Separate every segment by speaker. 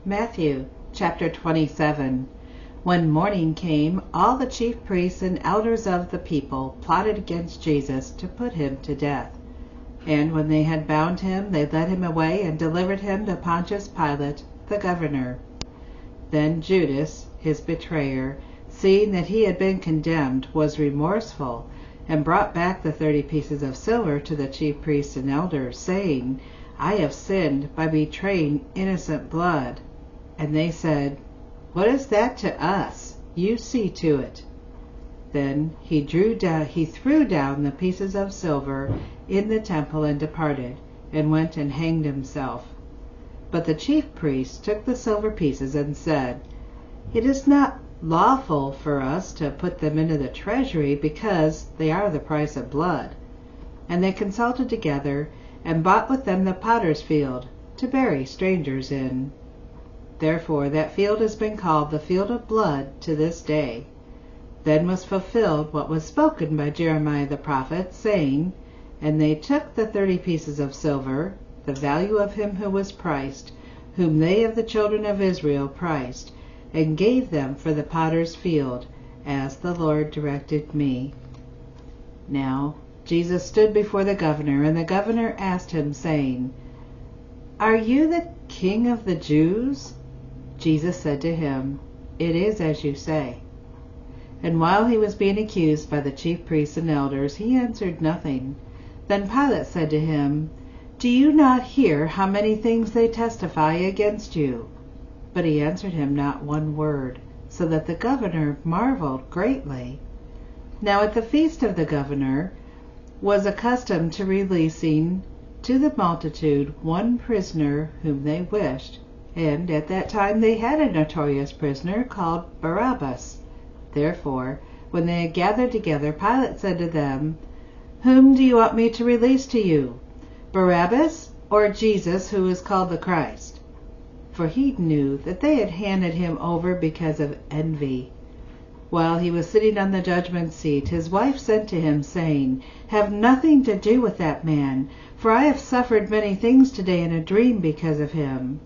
Speaker 1: Matthew chapter 27. When morning came, all the chief priests and elders of the people plotted against Jesus to put him to death. And when they had bound him, they led him away and delivered him to Pontius Pilate, the governor. Then Judas, his betrayer, seeing that he had been condemned, was remorseful, and brought back the 30 pieces of silver to the chief priests and elders, saying, I have sinned by betraying innocent blood. And they said, What is that to us? You see to it. Then he threw down the pieces of silver in the temple and departed, and went and hanged himself. But the chief priests took the silver pieces and said, It is not lawful for us to put them into the treasury, because they are the price of blood. And they consulted together, and bought with them the potter's field, to bury strangers in. Therefore that field has been called the field of blood to this day. Then was fulfilled what was spoken by Jeremiah the prophet, saying, And they took the 30 pieces of silver, the value of him who was priced, whom they of the children of Israel priced, and gave them for the potter's field, as the Lord directed me. Now Jesus stood before the governor, and the governor asked him, saying, Are you the King of the Jews? Jesus said to him, It is as you say. And while he was being accused by the chief priests and elders, he answered nothing. Then Pilate said to him, Do you not hear how many things they testify against you? But he answered him not one word, so that the governor marveled greatly. Now at the feast of the governor was accustomed to releasing to the multitude one prisoner whom they wished, and at that time they had a notorious prisoner called Barabbas. Therefore, when they had gathered together, Pilate said to them, Whom do you want me to release to you, Barabbas or Jesus, who is called the Christ? For he knew that they had handed him over because of envy. While he was sitting on the judgment seat, his wife sent to him, saying, Have nothing to do with that man, for I have suffered many things today in a dream because of him.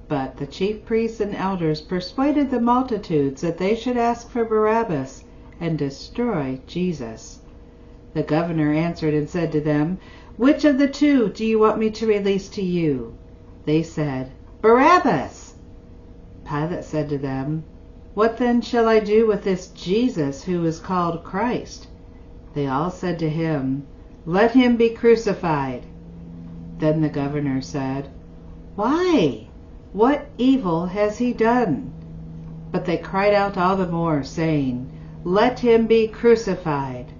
Speaker 1: But the chief priests and elders persuaded the multitudes that they should ask for Barabbas and destroy Jesus. The governor answered and said to them, Which of the two do you want me to release to you? They said, Barabbas. Pilate said to them, What then shall I do with this Jesus who is called Christ? They all said to him, Let him be crucified. Then the governor said, Why? What evil has he done? But they cried out all the more, saying, Let him be crucified.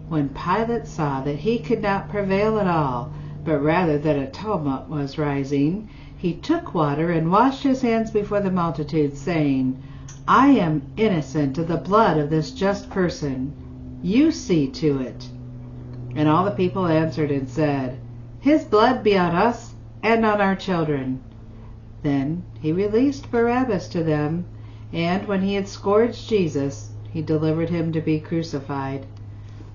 Speaker 1: When Pilate saw that he could not prevail at all, but rather that a tumult was rising, he took water and washed his hands before the multitude, saying, I am innocent of the blood of this just person. You see to it. And all the people answered and said, His blood be on us and on our children. Then he released Barabbas to them, and when he had scourged Jesus, he delivered him to be crucified.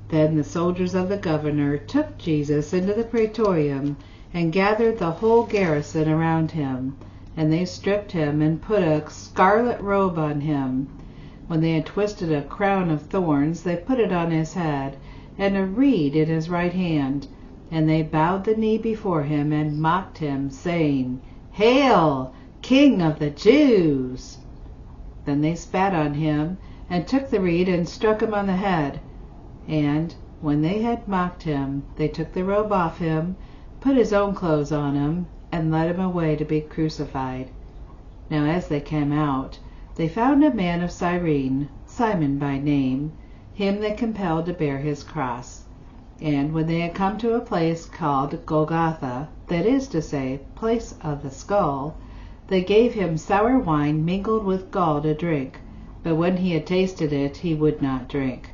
Speaker 1: Then the soldiers of the governor took Jesus into the praetorium, and gathered the whole garrison around him. And they stripped him, and put a scarlet robe on him. When they had twisted a crown of thorns, they put it on his head, and a reed in his right hand. And they bowed the knee before him, and mocked him, saying, Hail, King of the Jews! Then they spat on him, and took the reed, and struck him on the head. And when they had mocked him, they took the robe off him, put his own clothes on him, and led him away to be crucified. Now as they came out, they found a man of Cyrene, Simon by name. Him they compelled to bear his cross. And when they had come to a place called Golgotha, that is to say, place of the skull, they gave him sour wine mingled with gall to drink, but when he had tasted it, he would not drink.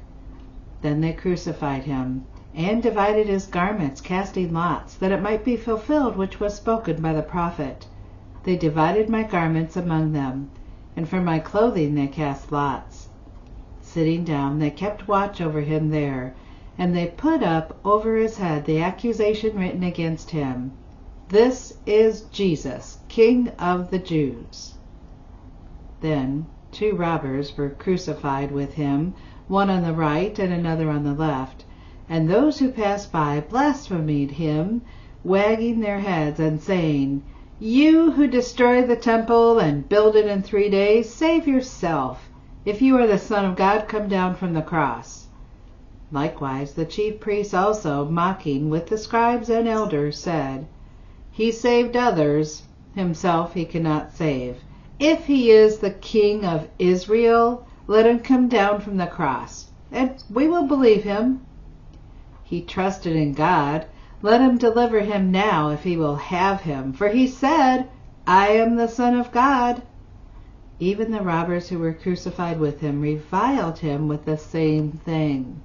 Speaker 1: Then they crucified him, and divided his garments, casting lots, that it might be fulfilled which was spoken by the prophet. They divided my garments among them, and for my clothing they cast lots. Sitting down, they kept watch over him there, and they put up over his head the accusation written against him, "This is Jesus, King of the Jews." Then 2 robbers were crucified with him, one on the right and another on the left. And those who passed by blasphemed him, wagging their heads and saying, "You who destroy the temple and build it in 3 days, save yourself. If you are the Son of God, come down from the cross." Likewise the chief priests also, mocking with the scribes and elders, said, "He saved others, himself he cannot save. If he is the King of Israel, let him come down from the cross, and we will believe him. He trusted in God. Let him deliver him now if he will have him. For he said, 'I am the Son of God.'" Even the robbers who were crucified with him reviled him with the same thing.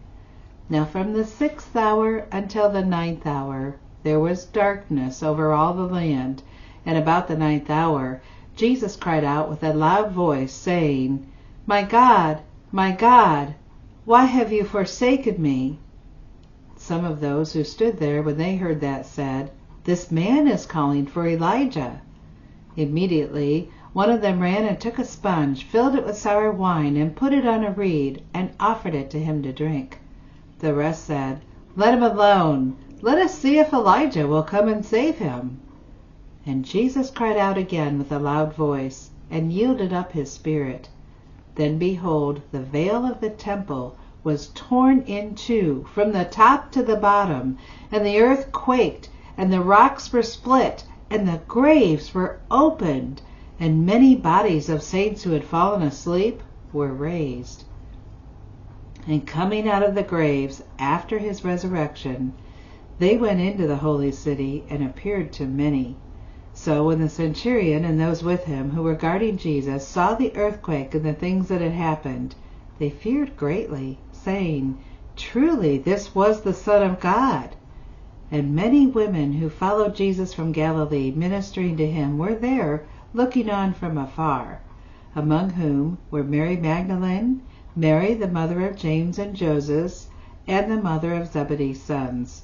Speaker 1: Now from the 6th hour until the 9th hour there was darkness over all the land. And about the 9th hour Jesus cried out with a loud voice, saying, my God, why have you forsaken me?" Some of those who stood there when they heard that said, "This man is calling for Elijah." Immediately one of them ran and took a sponge, filled it with sour wine, and put it on a reed, and offered it to him to drink. The rest said, "Let him alone. Let us see if Elijah will come and save him." And Jesus cried out again with a loud voice, and yielded up his spirit. Then behold, the veil of the temple was torn in two from the top to the bottom, and the earth quaked, and the rocks were split, and the graves were opened, and many bodies of saints who had fallen asleep were raised. And coming out of the graves after his resurrection, they went into the holy city and appeared to many. So when the centurion and those with him who were guarding Jesus saw the earthquake and the things that had happened, they feared greatly, saying, "Truly this was the Son of God." And many women who followed Jesus from Galilee, ministering to him, were there, looking on from afar, among whom were Mary Magdalene, Mary the mother of James and Joseph, and the mother of Zebedee's sons.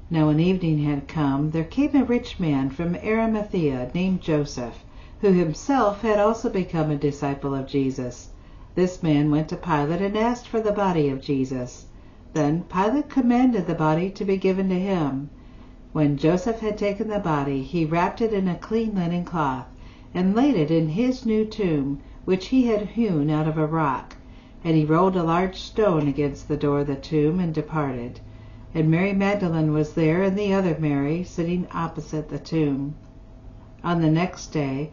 Speaker 1: Now when evening had come, there came a rich man from Arimathea named Joseph, who himself had also become a disciple of Jesus. This man went to Pilate and asked for the body of Jesus. Then Pilate commanded the body to be given to him. When Joseph had taken the body, he wrapped it in a clean linen cloth, and laid it in his new tomb, which he had hewn out of a rock. And he rolled a large stone against the door of the tomb, and departed. And Mary Magdalene was there, and the other Mary, sitting opposite the tomb. On the next day,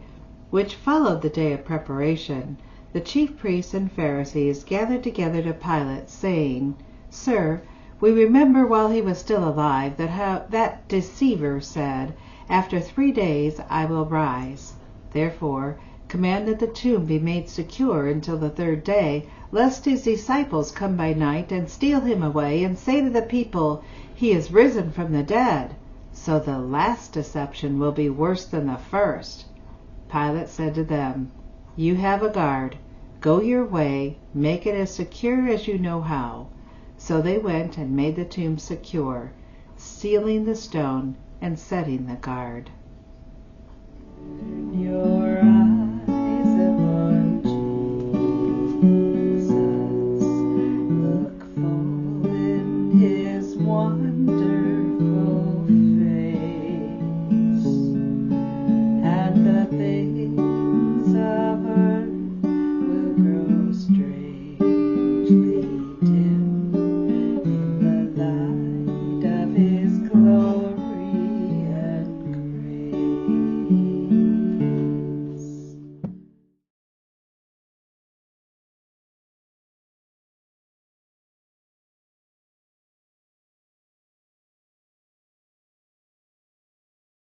Speaker 1: which followed the day of preparation, the chief priests and Pharisees gathered together to Pilate, saying, "Sir, we remember while he was still alive that deceiver said, 'After 3 days I will rise.' Therefore command that the tomb be made secure until the 3rd day, lest his disciples come by night and steal him away, and say to the people, 'He is risen from the dead.' So the last deception will be worse than the first." Pilate said to them, "You have a guard. Go your way, make it as secure as you know how." So they went and made the tomb secure, sealing the stone and setting the guard.